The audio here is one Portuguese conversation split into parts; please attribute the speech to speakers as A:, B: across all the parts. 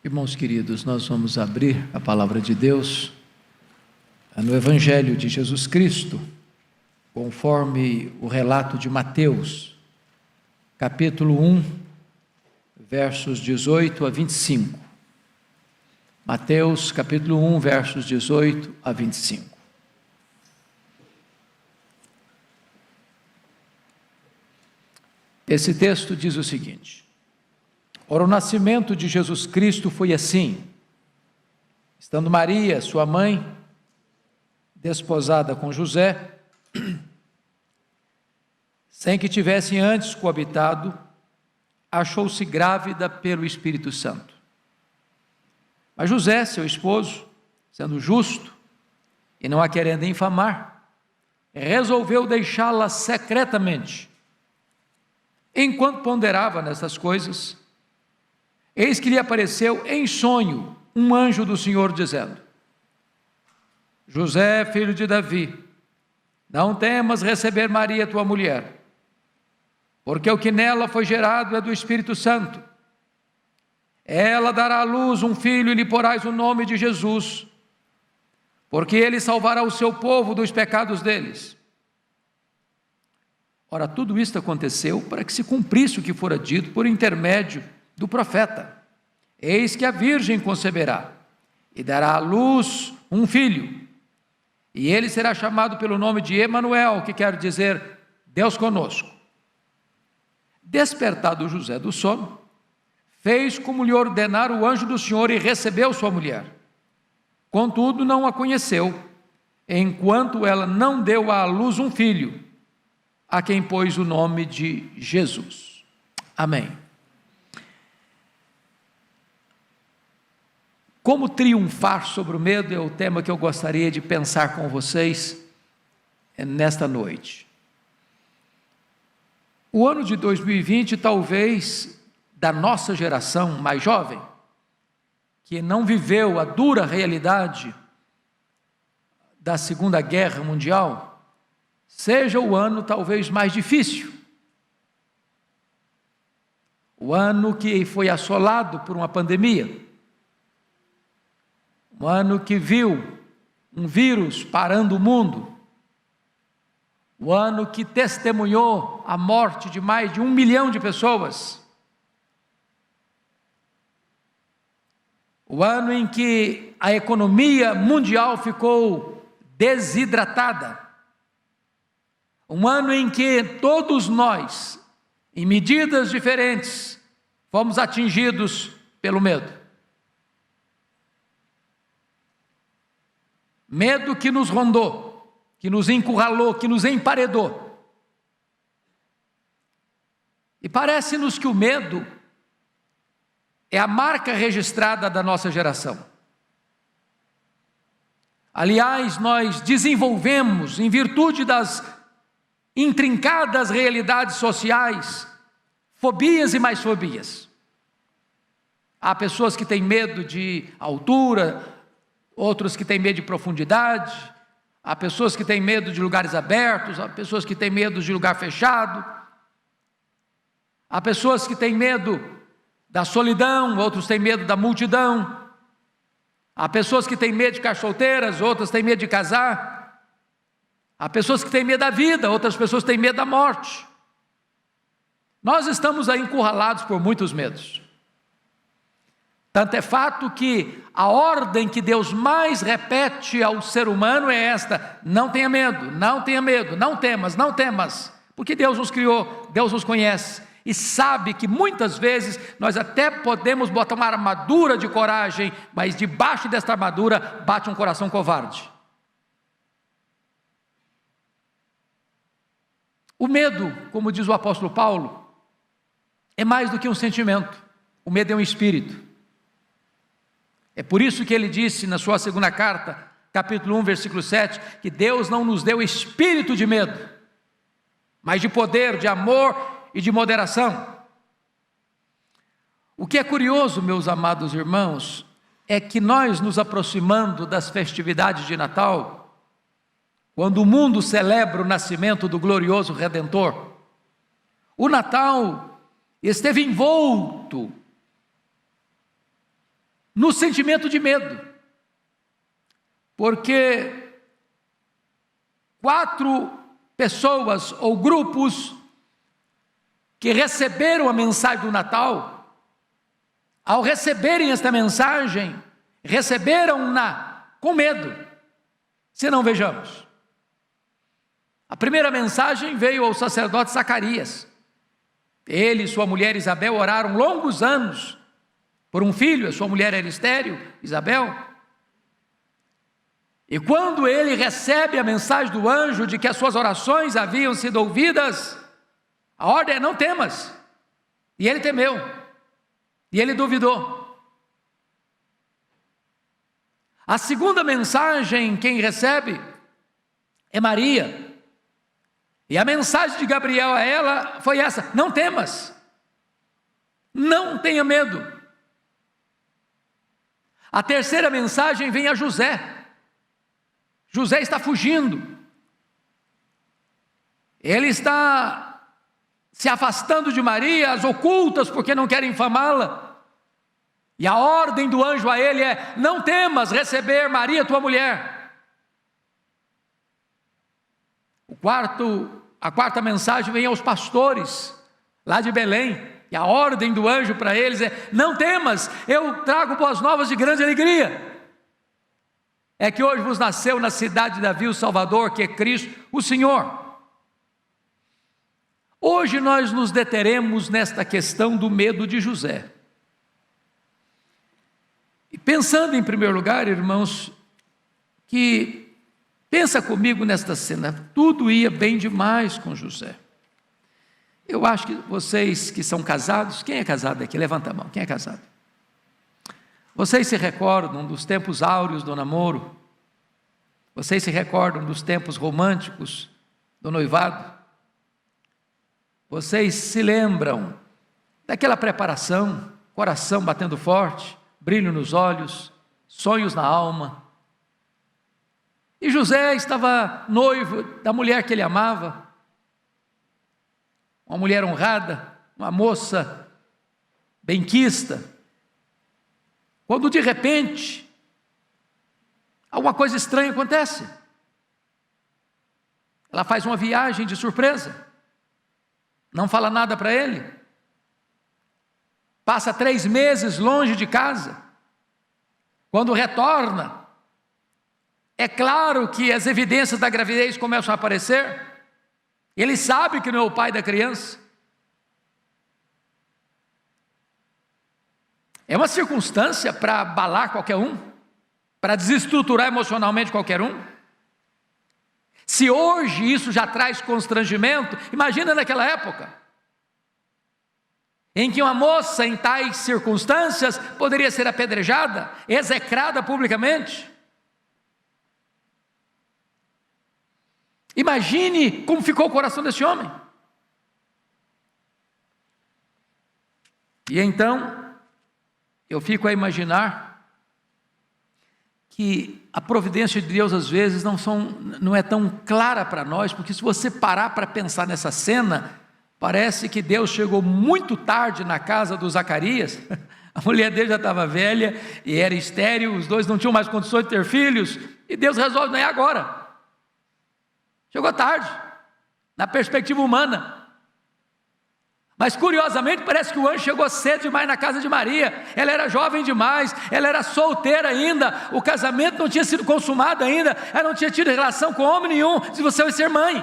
A: Irmãos queridos, nós vamos abrir a palavra de Deus no Evangelho de Jesus Cristo, conforme o relato de Mateus, capítulo 1, versos 18 a 25. Mateus, capítulo 1, versos 18 a 25. Esse texto diz o seguinte: ora, o nascimento de Jesus Cristo foi assim: estando Maria, sua mãe, desposada com José, sem que tivessem antes coabitado, achou-se grávida pelo Espírito Santo. Mas José, seu esposo, sendo justo e não a querendo infamar, resolveu deixá-la secretamente. Enquanto ponderava nessas coisas, eis que lhe apareceu em sonho um anjo do Senhor, dizendo: José, filho de Davi, não temas receber Maria, tua mulher, porque o que nela foi gerado é do Espírito Santo. Ela dará à luz um filho e lhe porás o nome de Jesus, porque ele salvará o seu povo dos pecados deles. Ora, tudo isto aconteceu para que se cumprisse o que fora dito por intermédio do profeta: eis que a virgem conceberá e dará à luz um filho, e ele será chamado pelo nome de Emanuel, que quer dizer Deus conosco. Despertado José do sono, fez como lhe ordenara o anjo do Senhor e recebeu sua mulher. Contudo, não a conheceu, enquanto ela não deu à luz um filho, a quem pôs o nome de Jesus. Amém. Como triunfar sobre o medo é o tema que eu gostaria de pensar com vocês nesta noite. O ano de 2020, talvez, da nossa geração mais jovem, que não viveu a dura realidade da Segunda Guerra Mundial, seja o ano talvez mais difícil. O ano que foi assolado por uma pandemia. Um ano que viu um vírus parando o mundo. O ano que testemunhou a morte de mais de 1 milhão de pessoas. O ano em que a economia mundial ficou desidratada. Um ano em que todos nós, em medidas diferentes, fomos atingidos pelo medo. Medo que nos rondou, que nos encurralou, que nos emparedou. E parece-nos que o medo é a marca registrada da nossa geração. Aliás, nós desenvolvemos, em virtude das intrincadas realidades sociais, fobias e mais fobias. Há pessoas que têm medo de altura, outros que têm medo de profundidade, há pessoas que têm medo de lugares abertos, há pessoas que têm medo de lugar fechado, há pessoas que têm medo da solidão, outros têm medo da multidão, há pessoas que têm medo de ficar solteiras, outras têm medo de casar, há pessoas que têm medo da vida, outras pessoas têm medo da morte. Nós estamos aí encurralados por muitos medos. Tanto é fato que a ordem que Deus mais repete ao ser humano é esta: não tenha medo, não tenha medo, não temas, não temas, porque Deus nos criou, Deus nos conhece, e sabe que muitas vezes nós até podemos botar uma armadura de coragem, mas debaixo desta armadura bate um coração covarde. O medo, como diz o apóstolo Paulo, é mais do que um sentimento. O medo é um espírito. É por isso que ele disse na sua segunda carta, capítulo 1, versículo 7, que Deus não nos deu espírito de medo, mas de poder, de amor e de moderação. O que é curioso, meus amados irmãos, é que nós nos aproximando das festividades de Natal, quando o mundo celebra o nascimento do glorioso Redentor, o Natal esteve envolto no sentimento de medo, porque 4 pessoas ou grupos que receberam a mensagem do Natal, ao receberem esta mensagem, receberam-na com medo. Se não, vejamos. A primeira mensagem veio ao sacerdote Zacarias. Ele e sua mulher Isabel oraram longos anos por um filho, a sua mulher era estéril, Isabel. E quando ele recebe a mensagem do anjo de que as suas orações haviam sido ouvidas, a ordem é: não temas. E ele temeu, e ele duvidou. A segunda mensagem, quem recebe é Maria. E a mensagem de Gabriel a ela foi essa: não temas, não tenha medo. A terceira mensagem vem a José. José está fugindo, ele está se afastando de Maria, às ocultas, porque não quer infamá-la. E a ordem do anjo a ele é: não temas receber Maria, tua mulher. A quarta mensagem vem aos pastores, lá de Belém, e a ordem do anjo para eles é: não temas, eu trago boas novas de grande alegria. É que hoje vos nasceu na cidade de Davi o Salvador, que é Cristo, o Senhor. Hoje nós nos deteremos nesta questão do medo de José. E pensando em primeiro lugar, irmãos, que pensa comigo nesta cena, tudo ia bem demais com José. Eu acho que vocês que são casados, quem é casado aqui? Levanta a mão, quem é casado? Vocês se recordam dos tempos áureos do namoro? Vocês se recordam dos tempos românticos do noivado? Vocês se lembram daquela preparação, coração batendo forte, brilho nos olhos, sonhos na alma? E José estava noivo da mulher que ele amava, uma mulher honrada, uma moça benquista. Quando de repente, alguma coisa estranha acontece. Ela faz uma viagem de surpresa, não fala nada para ele, passa 3 meses longe de casa. Quando retorna, é claro que as evidências da gravidez começam a aparecer. Ele sabe que não é o pai da criança. É uma circunstância para abalar qualquer um, para desestruturar emocionalmente qualquer um. Se hoje isso já traz constrangimento, imagina naquela época, em que uma moça em tais circunstâncias poderia ser apedrejada, execrada publicamente. Imagine como ficou o coração desse homem. E então, eu fico a imaginar que a providência de Deus às vezes não é tão clara para nós, porque se você parar para pensar nessa cena, parece que Deus chegou muito tarde na casa do Zacarias. A mulher dele já estava velha e era estéril, os dois não tinham mais condições de ter filhos, e Deus resolve: não é agora. Chegou tarde, na perspectiva humana. Mas curiosamente parece que o anjo chegou cedo demais na casa de Maria. Ela era jovem demais, ela era solteira ainda, o casamento não tinha sido consumado ainda, ela não tinha tido relação com homem nenhum. Se você vai ser mãe.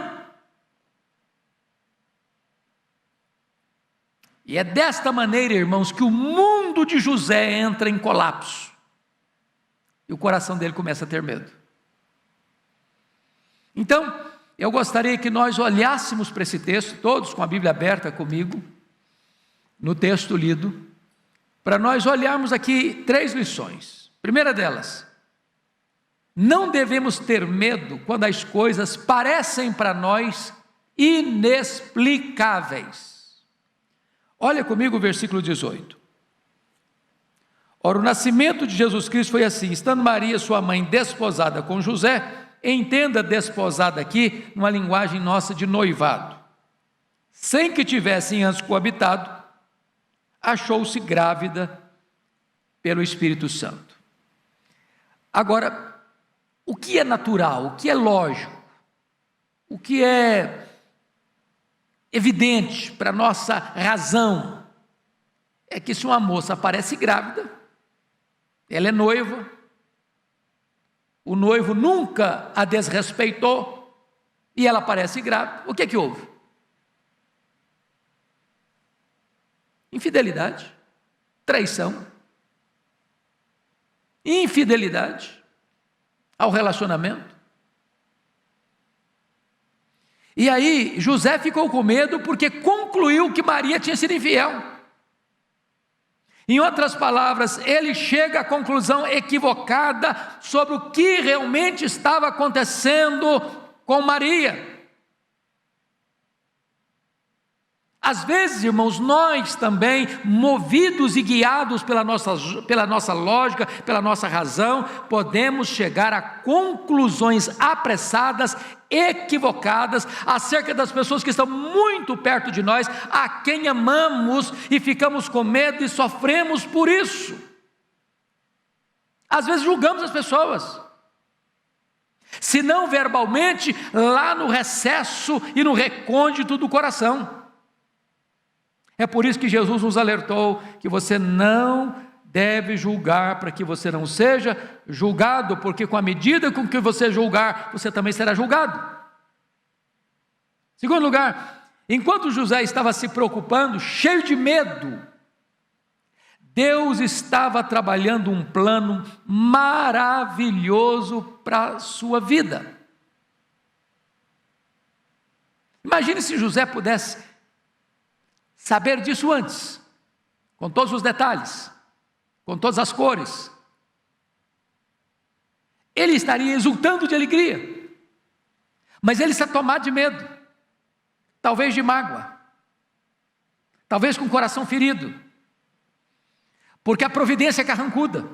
A: E é desta maneira, irmãos, que o mundo de José entra em colapso, e o coração dele começa a ter medo. Então, eu gostaria que nós olhássemos para esse texto, todos com a Bíblia aberta comigo, no texto lido, para nós olharmos aqui 3 lições. Primeira delas: não devemos ter medo quando as coisas parecem para nós inexplicáveis. Olha comigo o versículo 18. Ora, o nascimento de Jesus Cristo foi assim: estando Maria, sua mãe, desposada com José. Entenda desposada aqui numa linguagem nossa de noivado. Sem que tivessem antes coabitado, achou-se grávida pelo Espírito Santo. Agora, o que é natural, o que é lógico, o que é evidente para a nossa razão, é que se uma moça aparece grávida, ela é noiva, o noivo nunca a desrespeitou, e ela aparece grávida, o que é que houve? Infidelidade, traição, infidelidade ao relacionamento. E aí José ficou com medo porque concluiu que Maria tinha sido infiel. Em outras palavras, ele chega à conclusão equivocada sobre o que realmente estava acontecendo com Maria. Às vezes, irmãos, nós também, movidos e guiados pela nossa lógica, pela nossa razão, podemos chegar a conclusões apressadas, equivocadas, acerca das pessoas que estão muito perto de nós, a quem amamos, e ficamos com medo e sofremos por isso. Às vezes julgamos as pessoas, se não verbalmente, lá no recesso e no recôndito do coração. É por isso que Jesus nos alertou que você não deve julgar, para que você não seja julgado, porque com a medida com que você julgar, você também será julgado. Segundo lugar, enquanto José estava se preocupando, cheio de medo, Deus estava trabalhando um plano maravilhoso para a sua vida. Imagine se José pudesse saber disso antes, com todos os detalhes, com todas as cores. Ele estaria exultando de alegria, mas ele está tomado de medo, talvez de mágoa, talvez com o coração ferido, porque a providência é carrancuda,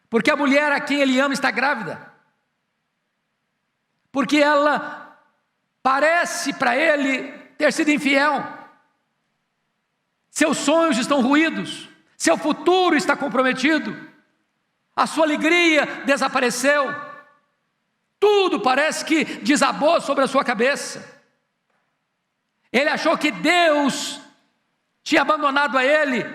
A: porque a mulher a quem ele ama está grávida, porque ela parece para ele ter sido infiel. Seus sonhos estão ruídos, seu futuro está comprometido, a sua alegria desapareceu, tudo parece que desabou sobre a sua cabeça. Ele achou que Deus tinha abandonado a ele,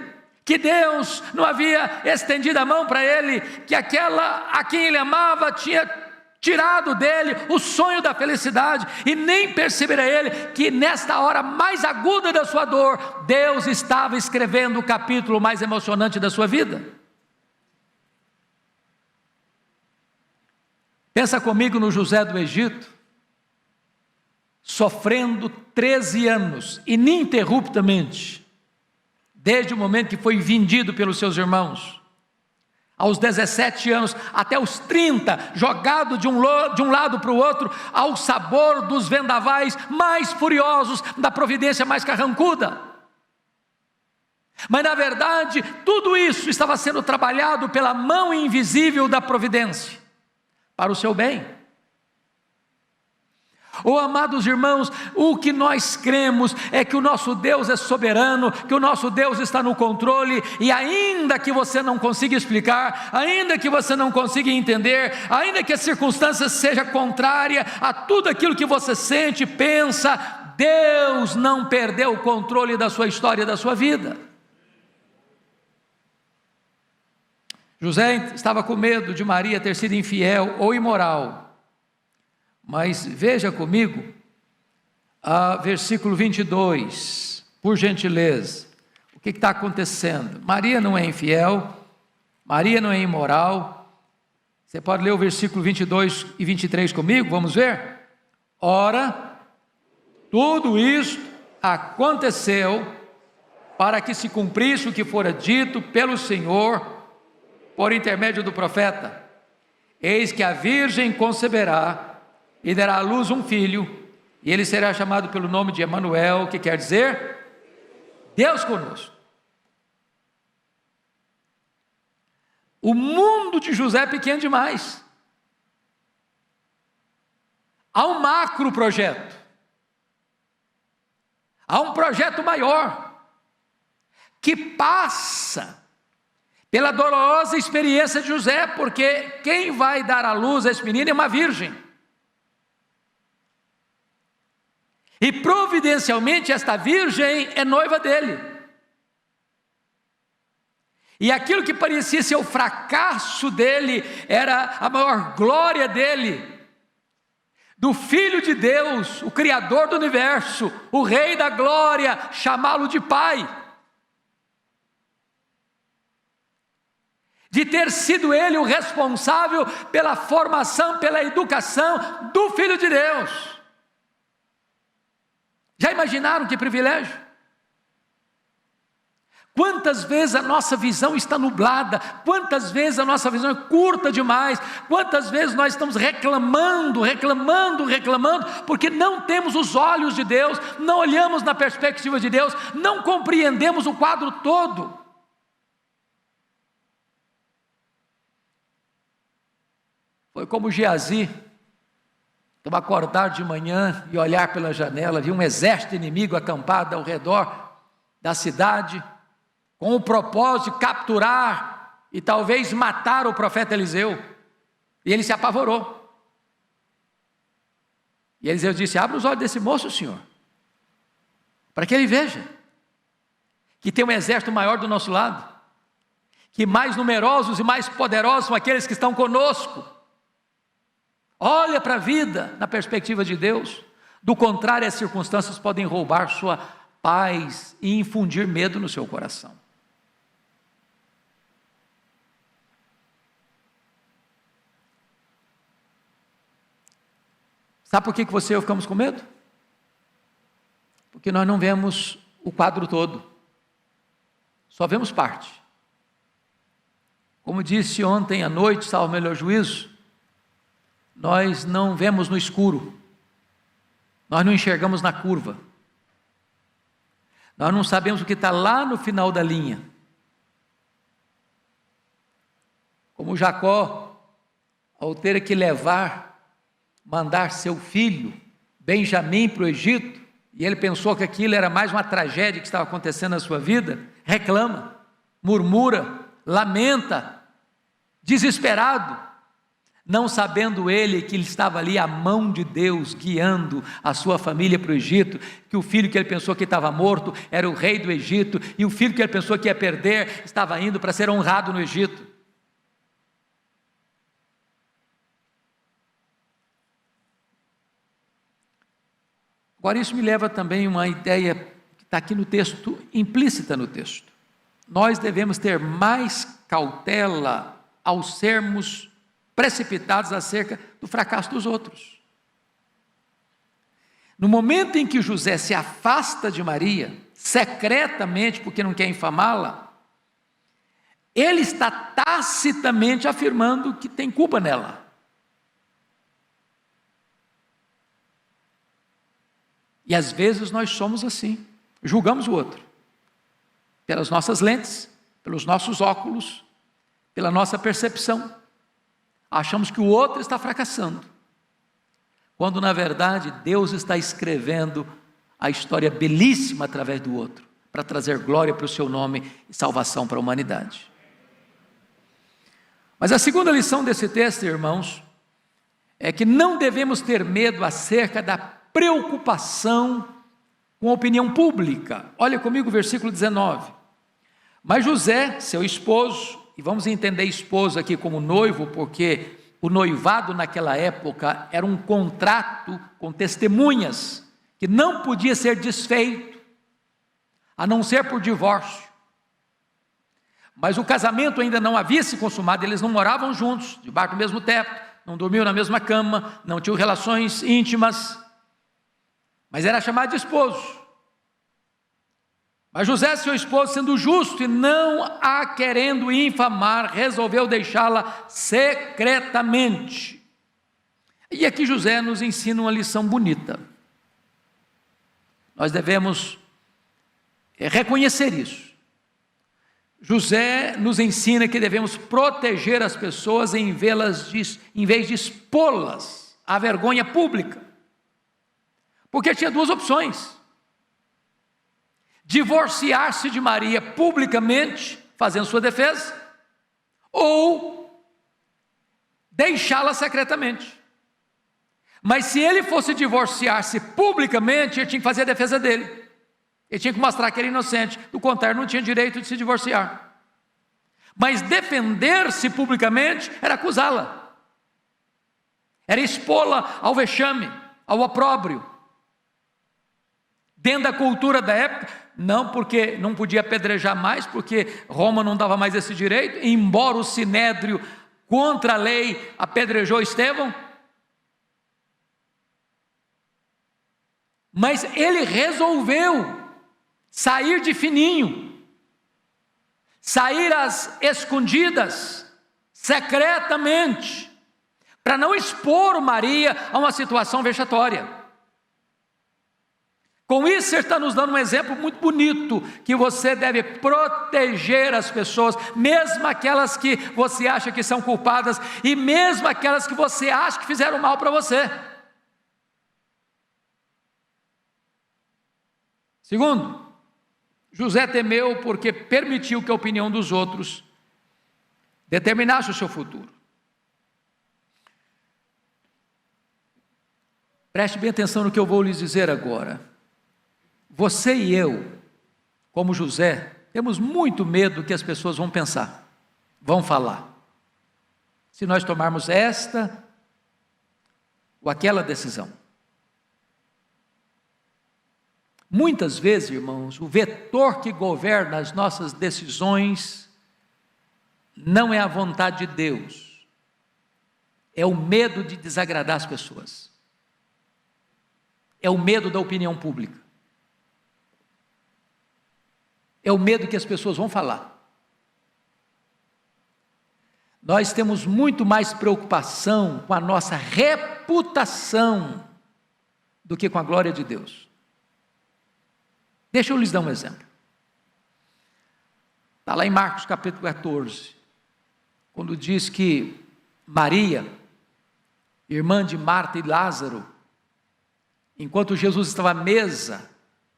A: que Deus não havia estendido a mão para ele, que aquela a quem ele amava tinha tirado dele o sonho da felicidade, e nem percebera ele que nesta hora mais aguda da sua dor, Deus estava escrevendo o capítulo mais emocionante da sua vida. Pensa comigo no José do Egito, sofrendo 13 anos, ininterruptamente, desde o momento que foi vendido pelos seus irmãos, aos 17 anos, até os 30, jogado de um lado para o outro, ao sabor dos vendavais mais furiosos, da providência mais carrancuda. Mas na verdade, tudo isso estava sendo trabalhado pela mão invisível da providência, para o seu bem. Oh, amados irmãos, o que nós cremos é que o nosso Deus é soberano, que o nosso Deus está no controle, e ainda que você não consiga explicar, ainda que você não consiga entender, ainda que a circunstância seja contrária a tudo aquilo que você sente, pensa, Deus não perdeu o controle da sua história e da sua vida. José estava com medo de Maria ter sido infiel ou imoral. Mas veja comigo, versículo 22, por gentileza, o que está acontecendo? Maria não é infiel, Maria não é imoral. Você pode ler o versículo 22 e 23 comigo, vamos ver? Ora, tudo isto aconteceu para que se cumprisse o que fora dito pelo Senhor, por intermédio do profeta: eis que a virgem conceberá e dará à luz um filho, e ele será chamado pelo nome de Emanuel, que quer dizer Deus conosco. O mundo de José é pequeno demais. Há um macro projeto, há um projeto maior, que passa pela dolorosa experiência de José, porque quem vai dar à luz a esse menino é uma virgem. E providencialmente esta virgem é noiva dele. E aquilo que parecia ser o fracasso dele, era a maior glória dele, do Filho de Deus, o Criador do Universo, o Rei da Glória, chamá-lo de Pai. De ter sido ele o responsável pela formação, pela educação do Filho de Deus. Já imaginaram que privilégio? Quantas vezes a nossa visão está nublada, quantas vezes a nossa visão é curta demais, quantas vezes nós estamos reclamando, porque não temos os olhos de Deus, não olhamos na perspectiva de Deus, não compreendemos o quadro todo. Foi como Geazi, estava acordado de manhã e olhar pela janela, viu um exército inimigo acampado ao redor da cidade, com o propósito de capturar e talvez matar o profeta Eliseu, e ele se apavorou. E Eliseu disse: abra os olhos desse moço, senhor, para que ele veja que tem um exército maior do nosso lado, que mais numerosos e mais poderosos são aqueles que estão conosco. Olha para a vida na perspectiva de Deus, do contrário as circunstâncias podem roubar sua paz e infundir medo no seu coração. Sabe por que você e eu ficamos com medo? Porque nós não vemos o quadro todo, só vemos parte. Como disse ontem à noite, salvo o melhor juízo, nós não vemos no escuro, nós não enxergamos na curva, nós não sabemos o que está lá no final da linha. Como Jacó, ao ter que mandar seu filho, Benjamim, para o Egito, e ele pensou que aquilo era mais uma tragédia que estava acontecendo na sua vida, reclama, murmura, lamenta, desesperado, não sabendo ele que ele estava ali a mão de Deus guiando a sua família para o Egito, que o filho que ele pensou que estava morto era o rei do Egito, e o filho que ele pensou que ia perder estava indo para ser honrado no Egito. Agora isso me leva também a uma ideia que está aqui no texto, implícita no texto. Nós devemos ter mais cautela ao sermos precipitados acerca do fracasso dos outros. No momento em que José se afasta de Maria, secretamente, porque não quer infamá-la, ele está tacitamente afirmando que tem culpa nela. E às vezes nós somos assim, julgamos o outro, pelas nossas lentes, pelos nossos óculos, pela nossa percepção. Achamos que o outro está fracassando, quando na verdade Deus está escrevendo a história belíssima através do outro, para trazer glória para o seu nome e salvação para a humanidade. Mas a segunda lição desse texto, irmãos, é que não devemos ter medo acerca da preocupação com a opinião pública. Olha comigo o versículo 19. Mas José, seu esposo, e vamos entender esposo aqui como noivo, porque o noivado naquela época era um contrato com testemunhas, que não podia ser desfeito, a não ser por divórcio. Mas o casamento ainda não havia se consumado, eles não moravam juntos, debaixo do mesmo teto, não dormiam na mesma cama, não tinham relações íntimas, mas era chamado de esposo. Mas José, seu esposo, sendo justo e não a querendo infamar, resolveu deixá-la secretamente. E aqui José nos ensina uma lição bonita. Nós devemos reconhecer isso. José nos ensina que devemos proteger as pessoas em vez de expô-las à vergonha pública. Porque tinha duas opções: divorciar-se de Maria publicamente, fazendo sua defesa, ou deixá-la secretamente. Mas se ele fosse divorciar-se publicamente, ele tinha que fazer a defesa dele. Ele tinha que mostrar que ele é inocente. Do contrário, não tinha direito de se divorciar. Mas defender-se publicamente era acusá-la. Era expô-la ao vexame, ao opróbrio. Dentro da cultura da época, não porque não podia apedrejar mais, porque Roma não dava mais esse direito, embora o Sinédrio, contra a lei, apedrejou Estevão. Mas ele resolveu sair de fininho, sair às escondidas, secretamente, para não expor Maria a uma situação vexatória. Com isso, ele está nos dando um exemplo muito bonito, que você deve proteger as pessoas, mesmo aquelas que você acha que são culpadas, e mesmo aquelas que você acha que fizeram mal para você. Segundo, José temeu porque permitiu que a opinião dos outros determinasse o seu futuro. Preste bem atenção no que eu vou lhes dizer agora. Você e eu, como José, temos muito medo do que as pessoas vão pensar, vão falar. Se nós tomarmos esta ou aquela decisão. Muitas vezes, irmãos, o vetor que governa as nossas decisões não é a vontade de Deus, é o medo de desagradar as pessoas, é o medo da opinião pública, é o medo que as pessoas vão falar. Nós temos muito mais preocupação com a nossa reputação do que com a glória de Deus. Deixa eu lhes dar um exemplo. Está lá em Marcos capítulo 14, quando diz que Maria, irmã de Marta e Lázaro, enquanto Jesus estava à mesa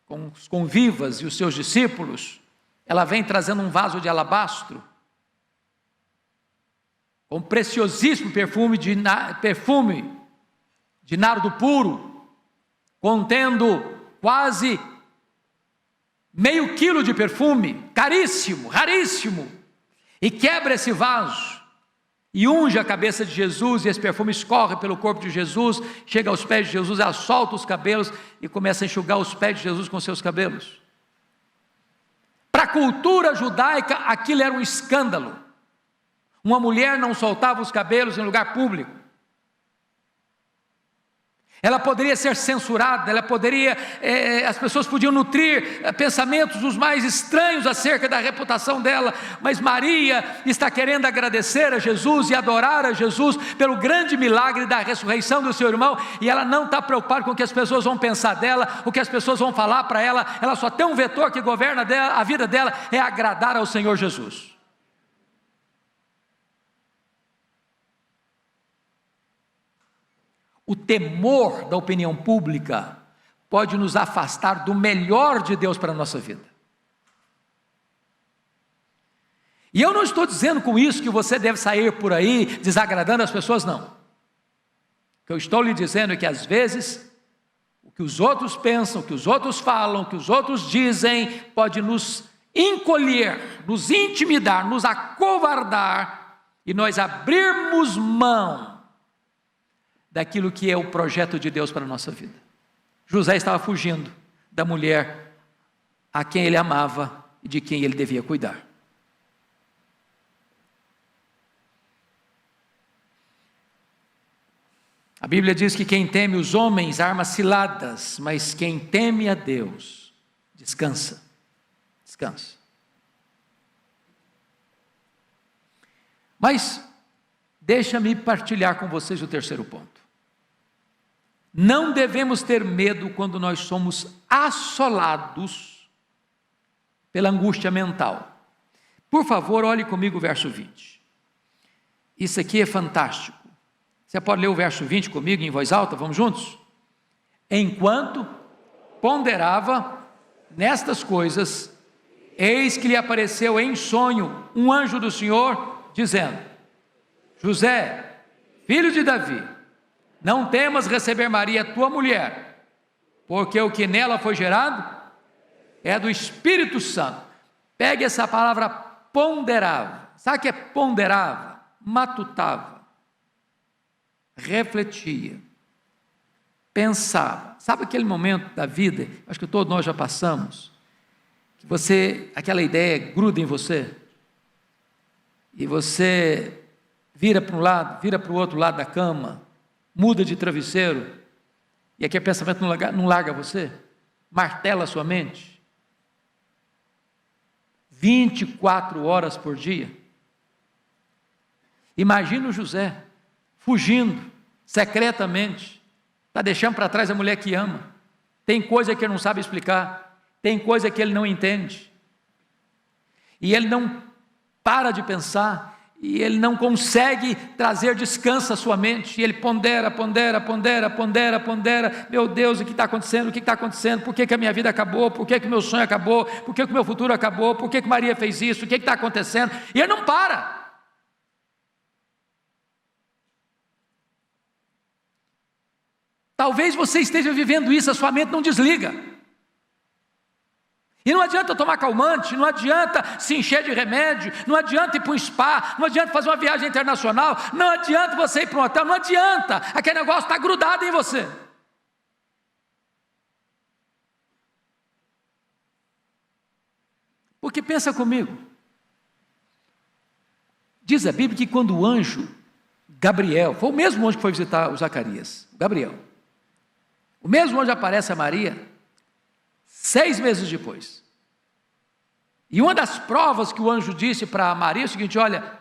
A: com os convivas e os seus discípulos, ela vem trazendo um vaso de alabastro, com preciosíssimo perfume de nardo puro, contendo quase meio quilo de perfume, caríssimo, raríssimo, e quebra esse vaso, e unge a cabeça de Jesus, e esse perfume escorre pelo corpo de Jesus, chega aos pés de Jesus, ela solta os cabelos, e começa a enxugar os pés de Jesus com seus cabelos. Para a cultura judaica, aquilo era um escândalo, uma mulher não soltava os cabelos em lugar público, ela poderia ser censurada, as pessoas podiam nutrir pensamentos os mais estranhos acerca da reputação dela, mas Maria está querendo agradecer a Jesus e adorar a Jesus pelo grande milagre da ressurreição do seu irmão, e ela não está preocupada com o que as pessoas vão pensar dela, o que as pessoas vão falar para ela, ela só tem um vetor que governa a vida dela, é agradar ao Senhor Jesus. O temor da opinião pública pode nos afastar do melhor de Deus para a nossa vida. E eu não estou dizendo com isso que você deve sair por aí desagradando as pessoas, não. O que eu estou lhe dizendo é que às vezes o que os outros pensam, o que os outros falam, o que os outros dizem, pode nos encolher, nos intimidar, nos acovardar, e nós abrirmos mão daquilo que é o projeto de Deus para a nossa vida. José estava fugindo da mulher a quem ele amava e de quem ele devia cuidar. A Bíblia diz que quem teme os homens arma ciladas, mas quem teme a Deus descansa. Descansa. Mas deixa-me partilhar com vocês o terceiro ponto. Não devemos ter medo quando nós somos assolados pela angústia mental. Por favor, olhe comigo o verso 20. Isso aqui é fantástico. Você pode ler o verso 20 comigo em voz alta? Vamos juntos? Enquanto ponderava nestas coisas, eis que lhe apareceu em sonho um anjo do Senhor, dizendo: José, filho de Davi, não temas receber Maria, tua mulher, porque o que nela foi gerado é do Espírito Santo. Pegue essa palavra ponderava. Sabe o que é ponderava? Matutava, refletia, pensava. Sabe aquele momento da vida, acho que todos nós já passamos, que você, aquela ideia gruda em você, e você vira para um lado, vira para o outro lado da cama, muda de travesseiro, e aquele pensamento não larga você, martela a sua mente, 24 horas por dia. Imagina o José, fugindo, secretamente, está deixando para trás a mulher que ama, tem coisa que ele não sabe explicar, tem coisa que ele não entende, e ele não para de pensar, e ele não consegue trazer descanso à sua mente, e ele pondera, meu Deus, o que está acontecendo, por que a minha vida acabou, por que o meu sonho acabou, por que o meu futuro acabou, por que Maria fez isso, o que está acontecendo, e ele não para. Talvez você esteja vivendo isso, a sua mente não desliga. E não adianta tomar calmante, não adianta se encher de remédio, não adianta ir para um spa, não adianta fazer uma viagem internacional, não adianta você ir para um hotel, não adianta, aquele negócio está grudado em você. Porque pensa comigo, diz a Bíblia que quando o anjo Gabriel, foi o mesmo anjo que foi visitar o Zacarias, Gabriel, o mesmo anjo aparece a Maria 6 meses depois, e uma das provas que o anjo disse para Maria é o seguinte: olha,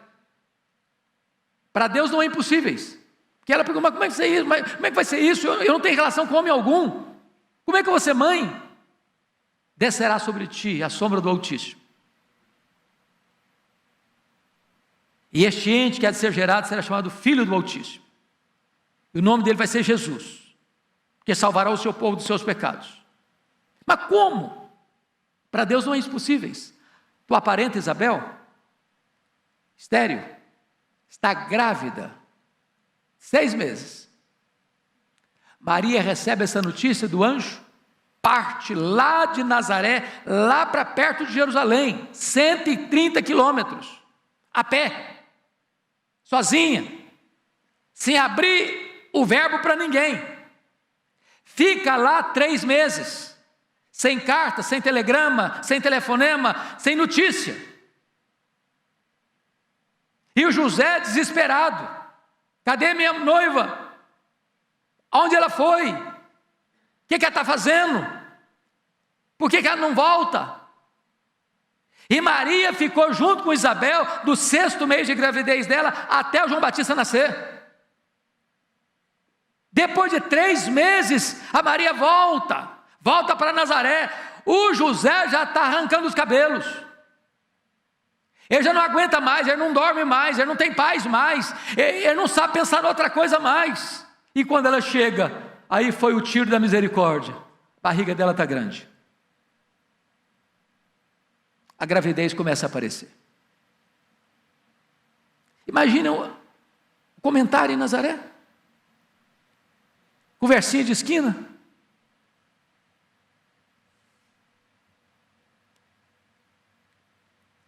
A: para Deus não é impossíveis, porque ela perguntou: mas como é que vai ser isso? Como é que vai ser isso? Eu não tenho relação com homem algum, como é que eu vou ser mãe? Descerá sobre ti a sombra do Altíssimo, e este ente que há de ser gerado será chamado Filho do Altíssimo, e o nome dele vai ser Jesus, que salvará o seu povo dos seus pecados. Mas como? Para Deus não é impossíveis. Tua parenta Isabel, estéril, está grávida, 6 meses. Maria recebe essa notícia do anjo, parte lá de Nazaré, lá para perto de Jerusalém, 130 quilômetros, a pé, sozinha, sem abrir o verbo para ninguém. Fica lá 3 meses. Sem carta, sem telegrama, sem telefonema, sem notícia. E o José desesperado: cadê minha noiva? Onde ela foi? O que ela está fazendo? Por que ela não volta? E Maria ficou junto com Isabel do 6º mês de gravidez dela até o João Batista nascer. Depois de 3 meses, a Maria volta para Nazaré. O José já está arrancando os cabelos, ele já não aguenta mais, ele não dorme mais, ele não tem paz mais, ele não sabe pensar em outra coisa mais. E quando ela chega, aí foi o tiro da misericórdia, a barriga dela está grande, a gravidez começa a aparecer. Imagina o comentário em Nazaré, conversinha de esquina.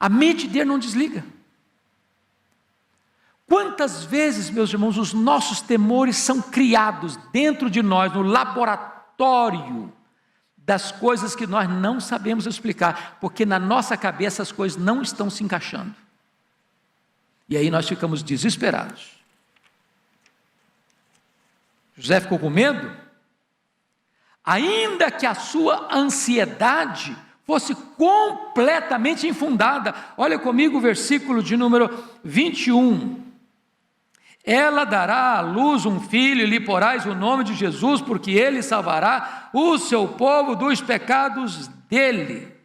A: A mente dele não desliga. Quantas vezes, meus irmãos, os nossos temores são criados dentro de nós, no laboratório das coisas que nós não sabemos explicar, porque na nossa cabeça as coisas não estão se encaixando. E aí nós ficamos desesperados. José ficou com medo, ainda que a sua ansiedade fosse completamente infundada. Olha comigo o versículo de número 21. Ela dará à luz um filho, e lhe porás o nome de Jesus, porque ele salvará o seu povo dos pecados dele.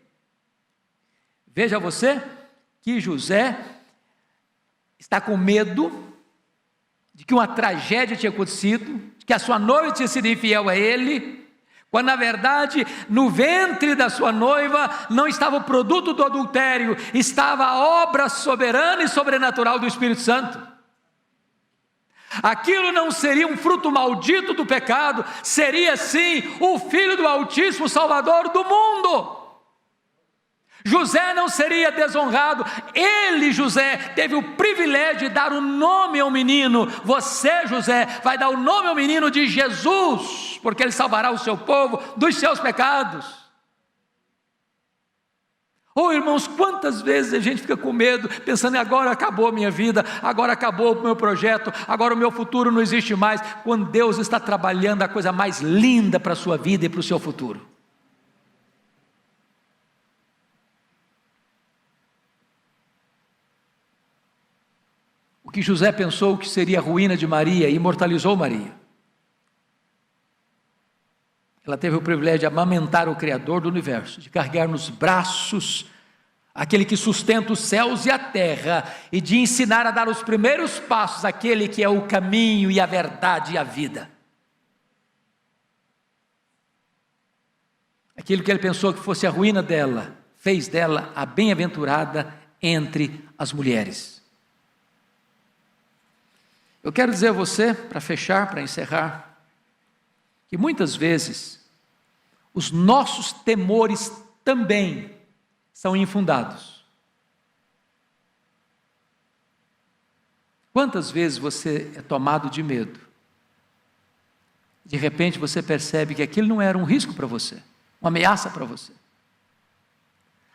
A: Veja você que José está com medo de que uma tragédia tinha acontecido, de que a sua noiva tinha sido infiel a ele, quando na verdade no ventre da sua noiva não estava o produto do adultério, estava a obra soberana e sobrenatural do Espírito Santo. Aquilo não seria um fruto maldito do pecado, seria sim o Filho do Altíssimo, Salvador do mundo. José não seria desonrado, ele, José, teve o privilégio de dar o nome ao menino. Você, José, vai dar o nome ao menino de Jesus, porque ele salvará o seu povo dos seus pecados. Oh, irmãos, quantas vezes a gente fica com medo, pensando, agora acabou a minha vida, agora acabou o meu projeto, agora o meu futuro não existe mais, quando Deus está trabalhando a coisa mais linda para a sua vida e para o seu futuro. O que José pensou que seria a ruína de Maria, imortalizou Maria. Ela teve o privilégio de amamentar o Criador do universo, de carregar nos braços aquele que sustenta os céus e a terra, e de ensinar a dar os primeiros passos àquele que é o caminho e a verdade e a vida. Aquilo que ele pensou que fosse a ruína dela, fez dela a bem-aventurada entre as mulheres. Eu quero dizer a você, para fechar, para encerrar, que muitas vezes os nossos temores também são infundados. Quantas vezes você é tomado de medo? De repente você percebe que aquilo não era um risco para você, uma ameaça para você.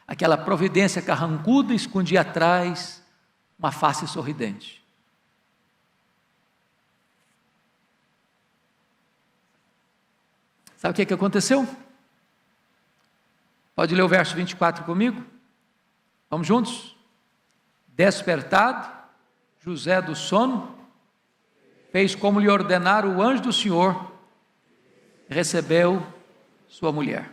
A: Aquela providência carrancuda escondia atrás uma face sorridente. Sabe o que aconteceu? Pode ler o verso 24 comigo? Vamos juntos? Despertado, José do sono, fez como lhe ordenara o anjo do Senhor, e recebeu sua mulher.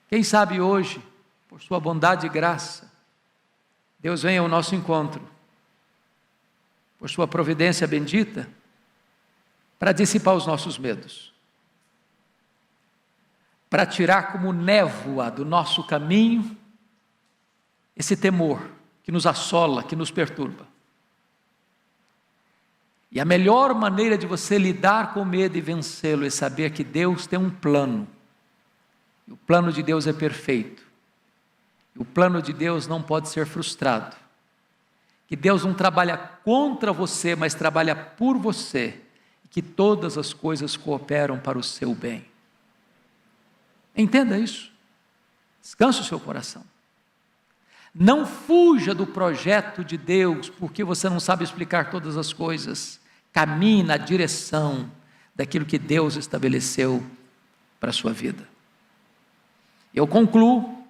A: Quem sabe hoje, por sua bondade e graça, Deus vem ao nosso encontro, por sua providência bendita, para dissipar os nossos medos, para tirar como névoa do nosso caminho esse temor que nos assola, que nos perturba. E a melhor maneira de você lidar com o medo e vencê-lo é saber que Deus tem um plano. E o plano de Deus é perfeito. E o plano de Deus não pode ser frustrado. Que Deus não trabalha contra você, mas trabalha por você. E que todas as coisas cooperam para o seu bem. Entenda isso, descanse o seu coração, não fuja do projeto de Deus, porque você não sabe explicar todas as coisas, caminhe na direção daquilo que Deus estabeleceu para a sua vida. Eu concluo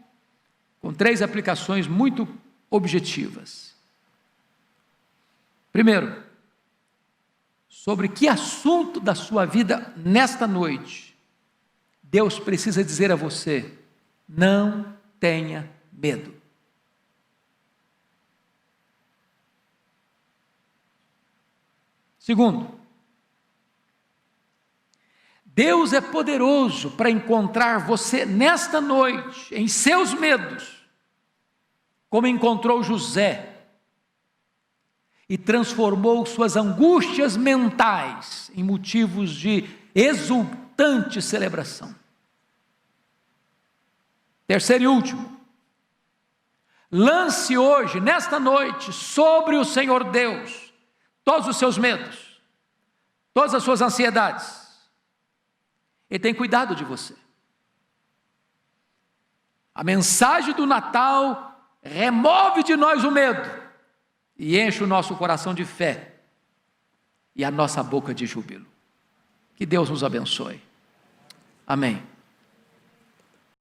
A: com 3 aplicações muito objetivas. Primeiro, sobre que assunto da sua vida nesta noite Deus precisa dizer a você: não tenha medo. Segundo, Deus é poderoso para encontrar você nesta noite, em seus medos, como encontrou José, e transformou suas angústias mentais em motivos de exultante celebração. Terceiro e último, lance hoje, nesta noite, sobre o Senhor Deus, todos os seus medos, todas as suas ansiedades. Ele tem cuidado de você. A mensagem do Natal remove de nós o medo e enche o nosso coração de fé e a nossa boca de júbilo. Que Deus nos abençoe. Amém.